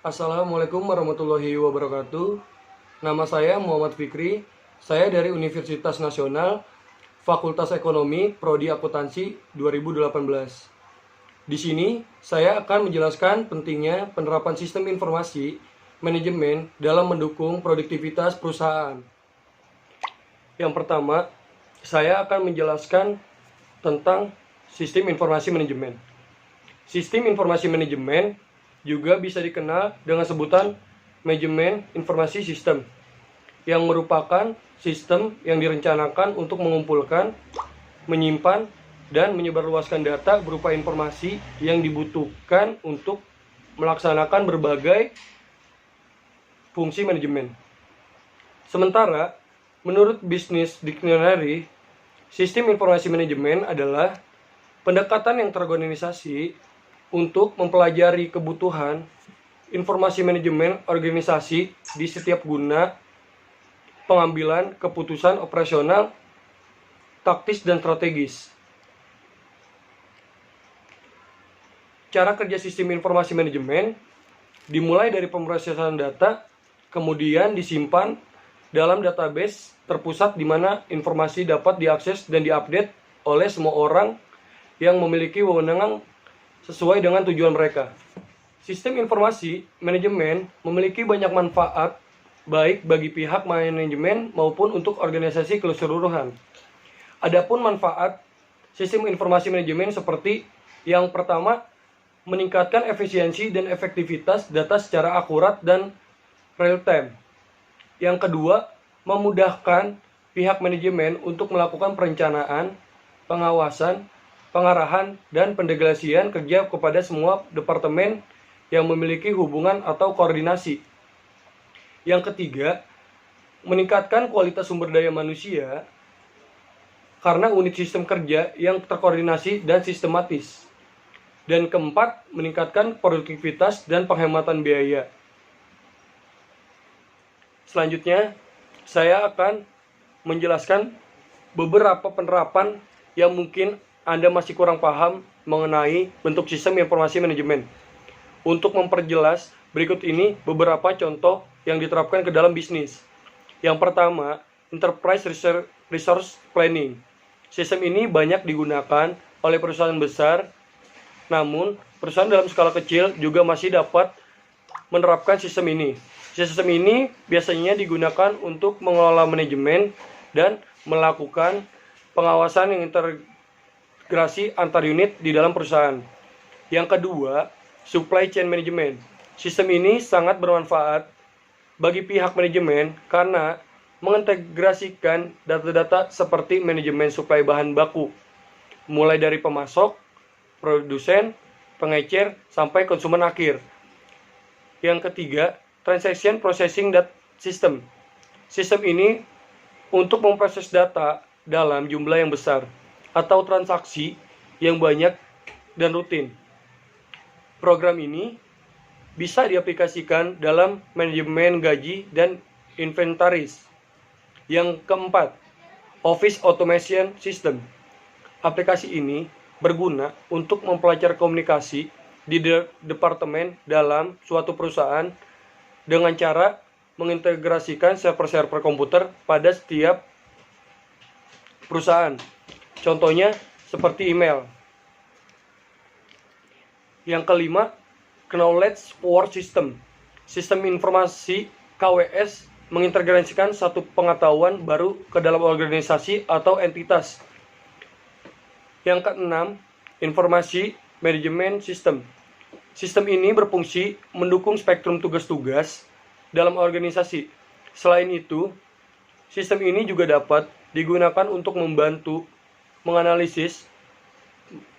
Assalamualaikum warahmatullahi wabarakatuh. Nama saya Muhammad Fikri. Saya dari Universitas Nasional, Fakultas Ekonomi, Prodi Akuntansi 2018. Di sini saya akan menjelaskan pentingnya penerapan sistem informasi manajemen dalam mendukung produktivitas perusahaan. Yang pertama, saya akan menjelaskan tentang sistem informasi manajemen. Sistem informasi manajemen juga bisa dikenal dengan sebutan manajemen informasi sistem, yang merupakan sistem yang direncanakan untuk mengumpulkan, menyimpan, dan menyebarluaskan data berupa informasi yang dibutuhkan untuk melaksanakan berbagai fungsi manajemen. Sementara, menurut Business Dictionary, sistem informasi manajemen adalah pendekatan yang terorganisasi untuk mempelajari kebutuhan informasi manajemen organisasi di setiap guna pengambilan keputusan operasional, taktis, dan strategis. Cara kerja sistem informasi manajemen dimulai dari pemrosesan data, kemudian disimpan dalam database terpusat di mana informasi dapat diakses dan diupdate oleh semua orang yang memiliki wewenang sesuai dengan tujuan mereka. Sistem informasi manajemen memiliki banyak manfaat baik bagi pihak manajemen maupun untuk organisasi keseluruhan. Adapun manfaat sistem informasi manajemen seperti yang pertama, meningkatkan efisiensi dan efektivitas data secara akurat dan real time. Yang kedua, memudahkan pihak manajemen untuk melakukan perencanaan, pengawasan, pengarahan, dan pendelegasian kerja kepada semua departemen yang memiliki hubungan atau koordinasi. Yang ketiga, meningkatkan kualitas sumber daya manusia karena unit sistem kerja yang terkoordinasi dan sistematis. Dan keempat, meningkatkan produktivitas dan penghematan biaya. Selanjutnya, saya akan menjelaskan beberapa penerapan yang mungkin Anda masih kurang paham mengenai bentuk sistem informasi manajemen. Untuk memperjelas, berikut ini beberapa contoh yang diterapkan ke dalam bisnis. Yang pertama, Enterprise Resource Planning. Sistem ini banyak digunakan oleh perusahaan besar, namun perusahaan dalam skala kecil juga masih dapat menerapkan sistem ini. Sistem ini biasanya digunakan untuk mengelola manajemen dan melakukan pengawasan yang integrasi antar unit di dalam perusahaan. Yang kedua, Supply Chain Management. Sistem ini sangat bermanfaat bagi pihak manajemen karena mengintegrasikan data-data seperti manajemen suplai bahan baku, mulai dari pemasok, produsen, pengecer, sampai konsumen akhir. Yang ketiga, Transaction Processing System. Sistem ini untuk memproses data dalam jumlah yang besar atau transaksi yang banyak dan rutin. Program ini bisa diaplikasikan dalam manajemen gaji dan inventaris. Yang keempat, Office Automation System. Aplikasi ini berguna untuk mempelajari komunikasi di departemen dalam suatu perusahaan dengan cara mengintegrasikan server-server komputer pada setiap perusahaan. Contohnya seperti email. Yang kelima, Knowledge Work System. Sistem informasi KWS mengintegrasikan satu pengetahuan baru ke dalam organisasi atau entitas. Yang keenam, Informasi Management System. Sistem ini berfungsi mendukung spektrum tugas-tugas dalam organisasi. Selain itu, sistem ini juga dapat digunakan untuk membantu menganalisis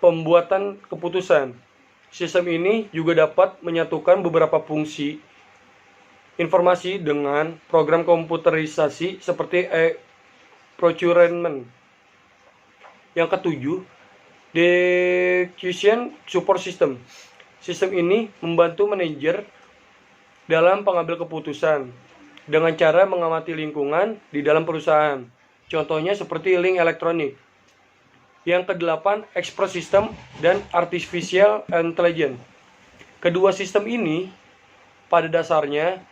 pembuatan keputusan. Sistem ini juga dapat menyatukan beberapa fungsi informasi dengan program komputerisasi seperti procurement. Yang ketujuh, Decision Support System. Sistem ini membantu manajer dalam pengambil keputusan dengan cara mengamati lingkungan di dalam perusahaan. Contohnya seperti link elektronik. Yang kedelapan, Express System dan Artificial Intelligence. Kedua sistem ini pada dasarnya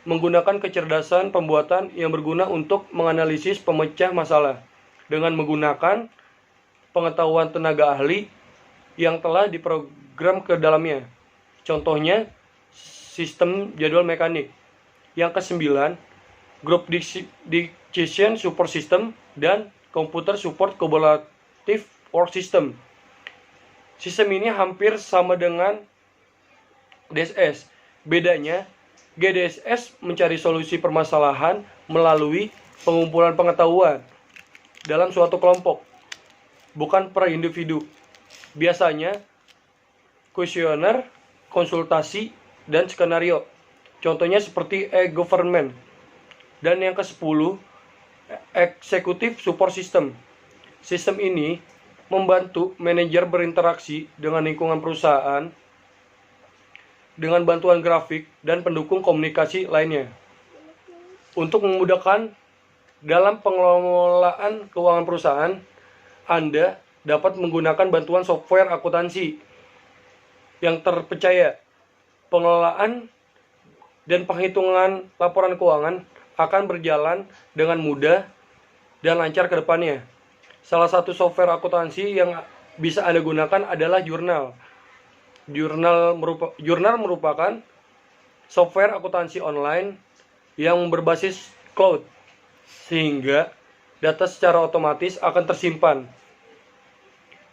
menggunakan kecerdasan pembuatan yang berguna untuk menganalisis pemecah masalah dengan menggunakan pengetahuan tenaga ahli yang telah diprogram ke dalamnya. Contohnya, sistem jadwal mekanik. Yang kesembilan, Group Decision Support System dan Computer Support Collaborative Work System. Sistem ini hampir sama dengan DSS. Bedanya, GDSS mencari solusi permasalahan melalui pengumpulan pengetahuan dalam suatu kelompok, bukan per individu. Biasanya, kuesioner, konsultasi, dan skenario. Contohnya seperti e-government. Dan yang ke-10, Executive Support System. Sistem ini membantu manajer berinteraksi dengan lingkungan perusahaan dengan bantuan grafik dan pendukung komunikasi lainnya. Untuk memudahkan dalam pengelolaan keuangan perusahaan, Anda dapat menggunakan bantuan software akuntansi yang terpercaya. Pengelolaan dan penghitungan laporan keuangan akan berjalan dengan mudah dan lancar ke depannya. Salah satu software akuntansi yang bisa Anda gunakan adalah Jurnal. Jurnal merupakan software akuntansi online yang berbasis cloud, sehingga data secara otomatis akan tersimpan.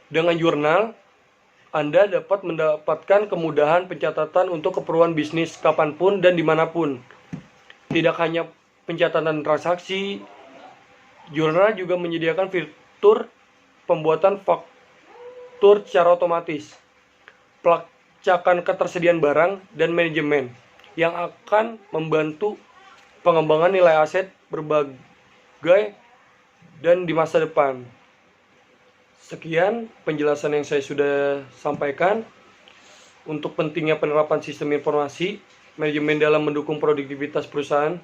Dengan Jurnal, Anda dapat mendapatkan kemudahan pencatatan untuk keperluan bisnis kapanpun dan dimanapun. Tidak hanya pencatatan transaksi, Jurnal juga menyediakan fitur pembuatan faktur secara otomatis, pelacakan ketersediaan barang, dan manajemen yang akan membantu pengembangan nilai aset berbagai dan di masa depan. Sekian penjelasan yang saya sudah sampaikan untuk pentingnya penerapan sistem informasi manajemen dalam mendukung produktivitas perusahaan.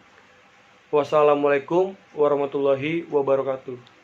Wassalamualaikum warahmatullahi wabarakatuh.